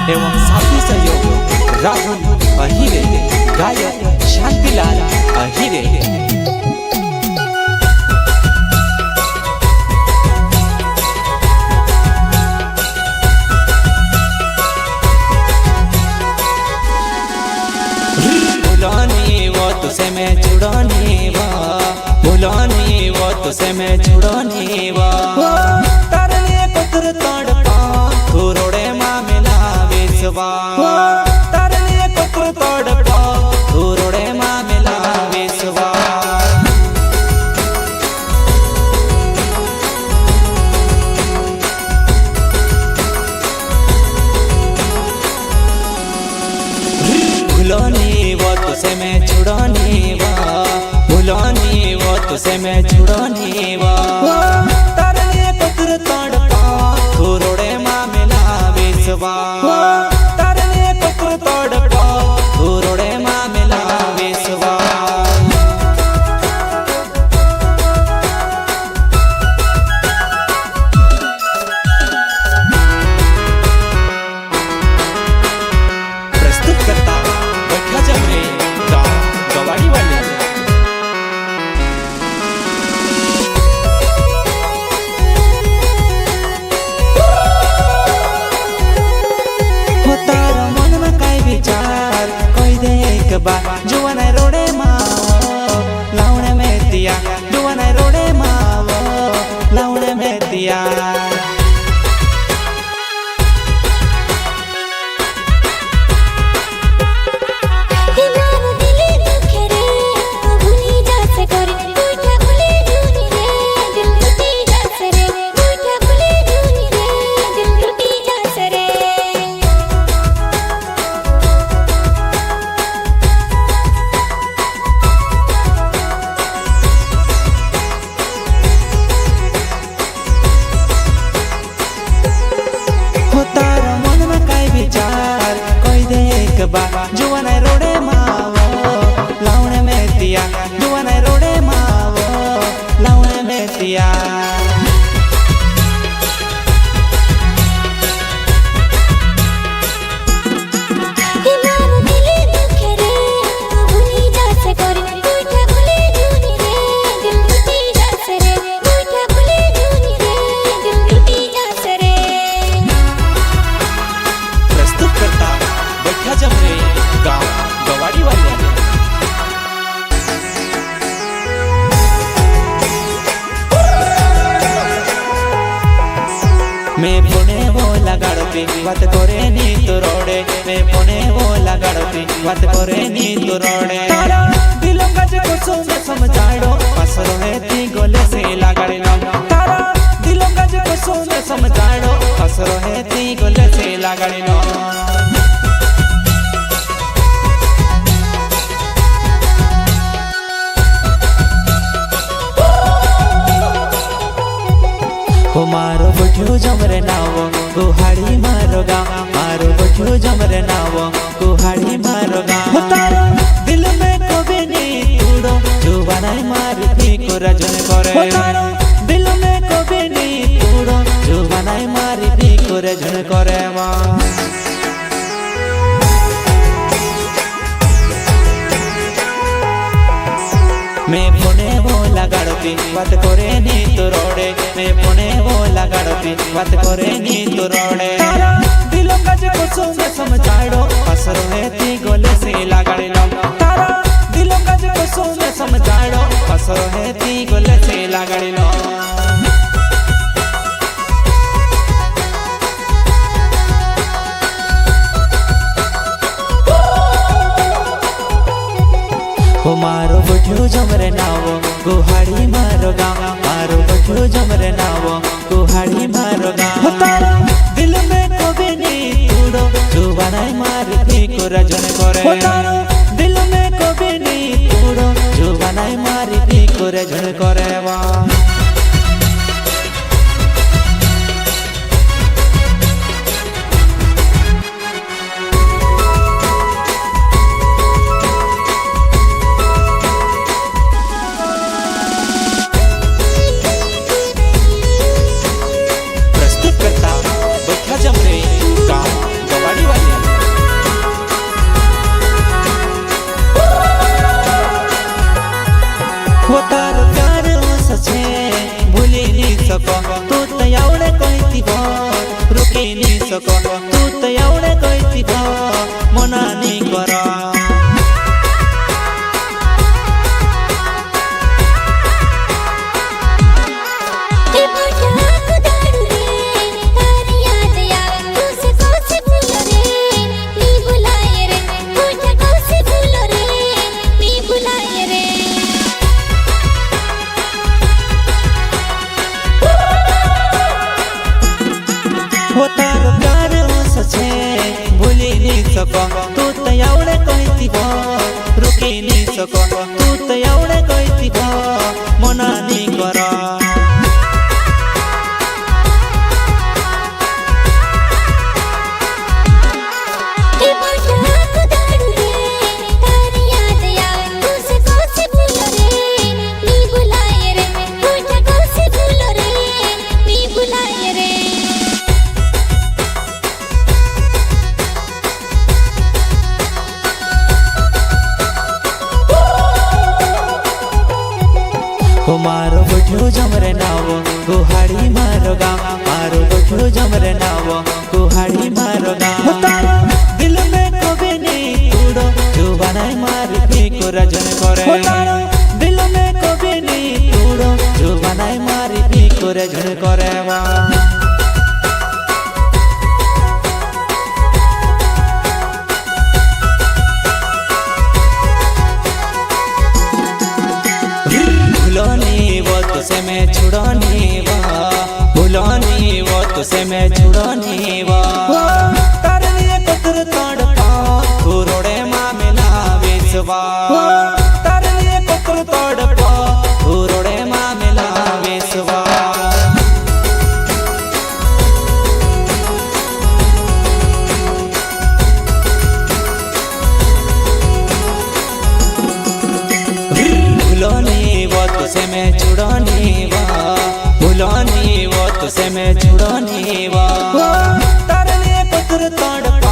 एवं साथी सहयोग राहुल अहिरे, गायक शांतिलाल अहिरे। भूलानी वो तुझसे मैं जुड़ानी वा, भूलानी वो तुझसे मैं जुड़ानी वा। तरले कुतर तड़पा तू रोड़े माँ मिला विश्वा, तरले कुतर तड़पा तू रोड़े माँ मिला विश्वा। भूलानी वो तुझसे मैं जुड़ानी वा, भूलानी वो तुझसे मैं जुड़ानी वा। तरले कुतर तड़पा तू रोड़े माँ मिला विश्वा, तरले कुतर तड़पा तू रोड़े माँ मिला विश्वा। प्रस्तुत करता बैठा जमरे गाँव गवाड़ी वाले। तारा मन में काय विचार कोई दे एक बार जुवन रोड़े मावो लावणे में दिया, जुवन रोड़े मावो लावणे में दिया। जुवन रोड़े मावो लावणे में दिया, जुवन रोड़े मावो लावणे में दिया। प्रस्तुत करता बैठा जमरे गाँव गवाड़ी वाले। मैं पुणे वो लगाड़ती बात करे नी तो रोड़े, मैं पुणे वो लगाड़ती बात करे नी तो रोड़े। तारा दिलों का जो कुसुम समझाड़ो असरो है ती गोले से लगाड़ी लो, तारा दिलों का जो कुसुम समझाड़ो असरो है ती गोले से लगाड़ी लो। ओ मारो बठ्यो जमरे नावो गुहाड़ी मारो गाँव, मारो बठ्यो जमरे नावो गुहाड़ी मारो गाँव। तारा दिल में कभी नहीं तूड़ो जुबानाई मारती को रजन करे, तारा दिल में कभी नहीं तूड़ो जुबानाई मारती को रजन करे माँ। मैं पुणे वो लगाड़ती बात करे नी तो रोड़े, मैं पुणे वो लगाड़ती बात करे नी तो रोड़े। तारा दिलों का जो कुसुम समझाड़ो असर है ती गोले से लगाड़ी लो, तारा दिलों का जो कुसुम समझाड़ो असर है ती गोले से लगाड़ी लो। ओ मारो बठ्यो जमरे नावो गुहाड़ी मारो गाँव, मारो बठ्यो जमरे नावो गुहाड़ी मारो गाँव। तारा दिल में कभी नहीं तूड़ो जुबानाई मारती को रजन करे, तारा दिल में कभी नहीं तूड़ो जुबानाई मारती को रजन करे वाह। जमरे गाँव गवाड़ी वाले। सको तू तो एवढे कहती मना नहीं करा हो तारो प्यार सचे भूली नहीं सको तू तो एवढे कहती रुकी नहीं सको तू तो एवढे कहती मना नहीं करा हो मारो बठो जमरे नाव गुहाड़ी मारो गाँव मारो बठो जमरे नाव गुहाड़ी मारो गाँव दिल में कभी नहीं तोड़ो जो बनाए मारी फेंको रजन करे दिल में कभी नहीं तोड़ो जो बनाए मारी फेंको रजन करे भूलोनी वो तुझसे मैं छुड़ानी भूलोनी वो तुझसे मैं छुड़ानी तारे लिए पत्थर तोड़पा तू रोड़े मामला वेसवा तारे लिए पत्थर तोड़पा तू रोड़े मामला वेसवा भूलोनी वो तुझसे मैं छुड़ानी भूलोनी वो तुझसे मैं छुड़ानी तारे लिए पत्थर तोड़